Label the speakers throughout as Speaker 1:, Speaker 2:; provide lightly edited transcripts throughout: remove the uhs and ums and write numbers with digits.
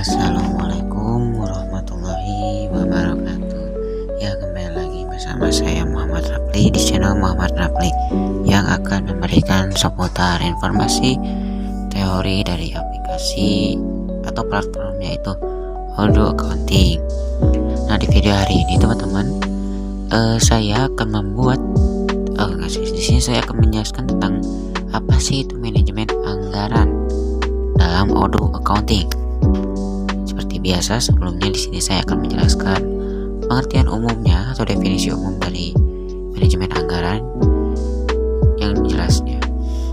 Speaker 1: Assalamualaikum warahmatullahi wabarakatuh. Ya, kembali lagi bersama saya Muhammad Rapli di channel Muhammad Rapli yang akan memberikan seputar informasi teori dari aplikasi atau platformnya itu Odoo Accounting. Nah, di video hari ini teman-teman, saya akan membuat di sini saya akan menjelaskan tentang apa sih itu manajemen anggaran dalam Odoo Accounting. Seperti biasa, sebelumnya di sini saya akan menjelaskan pengertian umumnya atau definisi umum dari manajemen anggaran yang jelasnya.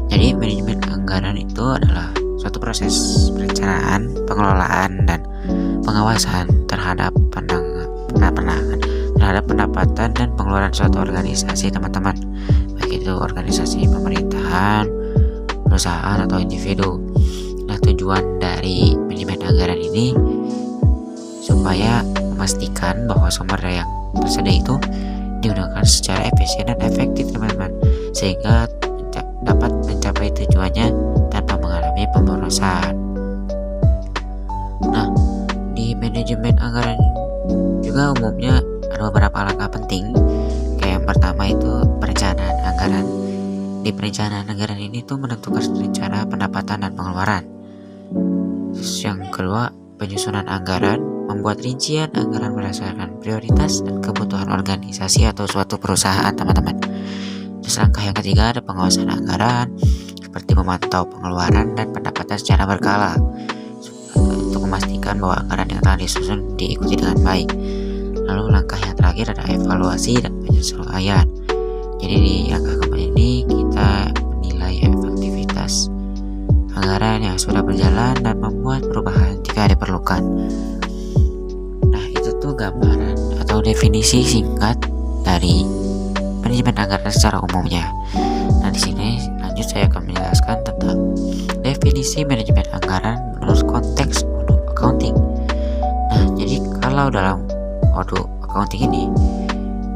Speaker 1: Jadi, manajemen anggaran itu adalah suatu proses perencanaan, pengelolaan, dan pengawasan terhadap pendapatan dan pengeluaran suatu organisasi, teman-teman. Baik itu organisasi pemerintahan, perusahaan, atau individu. Nah, tujuan dari manajemen anggaran ini supaya memastikan bahwa sumber daya yang tersedia itu digunakan secara efisien dan efektif, teman-teman, sehingga dapat mencapai tujuannya tanpa mengalami pemborosan. Nah, di manajemen anggaran juga umumnya ada beberapa langkah penting. Kayak yang pertama itu perencanaan anggaran. Di perencanaan anggaran ini tuh menentukan rencana pendapatan dan pengeluaran. Yang kedua, penyusunan anggaran, membuat rincian anggaran berdasarkan prioritas dan kebutuhan organisasi atau suatu perusahaan, teman-teman. Terus langkah yang ketiga ada pengawasan anggaran, seperti memantau pengeluaran dan pendapatan secara berkala untuk memastikan bahwa anggaran yang telah disusun diikuti dengan baik. Lalu langkah yang terakhir ada evaluasi dan penyesuaian. Jadi di langkah keempat ini kita menilai efektivitas anggaran yang sudah berjalan dan membuat perubahan jika diperlukan. Nah, itu tuh gambaran atau definisi singkat dari manajemen anggaran secara umumnya. Nah, di sini lanjut saya akan menjelaskan tentang definisi manajemen anggaran menurut konteks Odoo Accounting. Nah, jadi kalau dalam Odoo Accounting ini,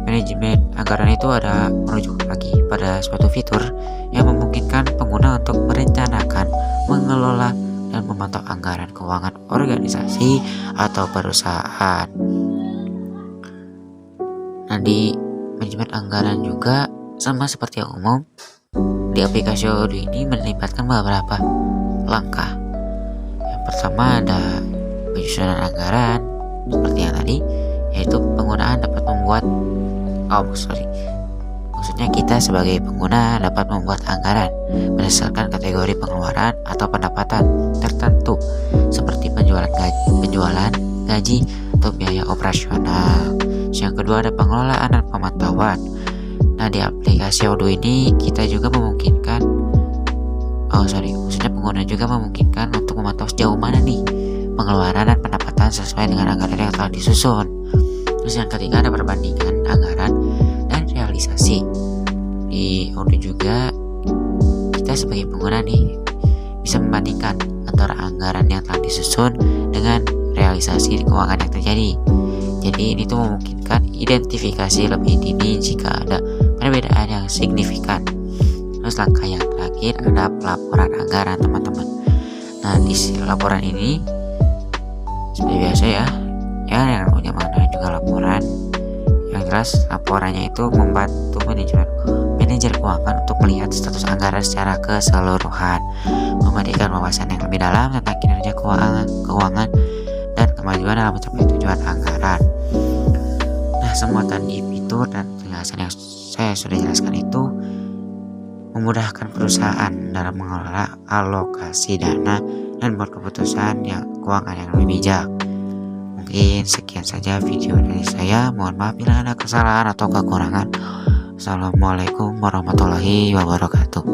Speaker 1: manajemen anggaran itu ada merujuk lagi pada suatu fitur yang memungkinkan pengguna untuk merencanakan, mengelola, dan memantau anggaran keuangan organisasi atau perusahaan. Nah, di manajemen anggaran juga sama seperti yang umum, di aplikasi Odoo ini melibatkan beberapa langkah. Yang pertama ada penyusunan anggaran seperti yang tadi, yaitu penggunaan dapat membuat maksudnya kita sebagai pengguna dapat membuat anggaran berdasarkan kategori pengeluaran atau pendapatan tertentu seperti penjualan gaji atau biaya operasional. Yang kedua ada pengelolaan dan pemantauan. Nah, di aplikasi Odoo ini kita juga pengguna juga memungkinkan untuk memantau sejauh mana nih pengeluaran dan pendapatan sesuai dengan anggaran yang telah disusun. Terus yang ketiga ada perbandingan anggaran dan realisasi. Di Odoo juga kita sebagai pengguna nih bisa membandingkan antara anggaran yang telah disusun dengan realisasi keuangan yang terjadi. Jadi ini tuh memungkinkan identifikasi lebih dini jika ada perbedaan yang signifikan. Terus langkah yang terakhir ada pelaporan anggaran, teman-teman. Nah, di laporan ini seperti biasa ya yang punya makna juga laporan. Yang jelas laporannya itu membantu manajer keuangan untuk melihat status anggaran secara keseluruhan, memberikan wawasan yang lebih dalam tentang kinerja keuangan dan kemajuan dalam mencapai tujuan anggaran. Nah, semua tadi fitur dan penjelasan yang saya sudah jelaskan itu memudahkan perusahaan dalam mengelola alokasi dana dan membuat keputusan keuangan yang lebih bijak. Mungkin sekian saja video dari saya. Mohon maaf bila ada kesalahan atau kekurangan. Assalamualaikum warahmatullahi wabarakatuh.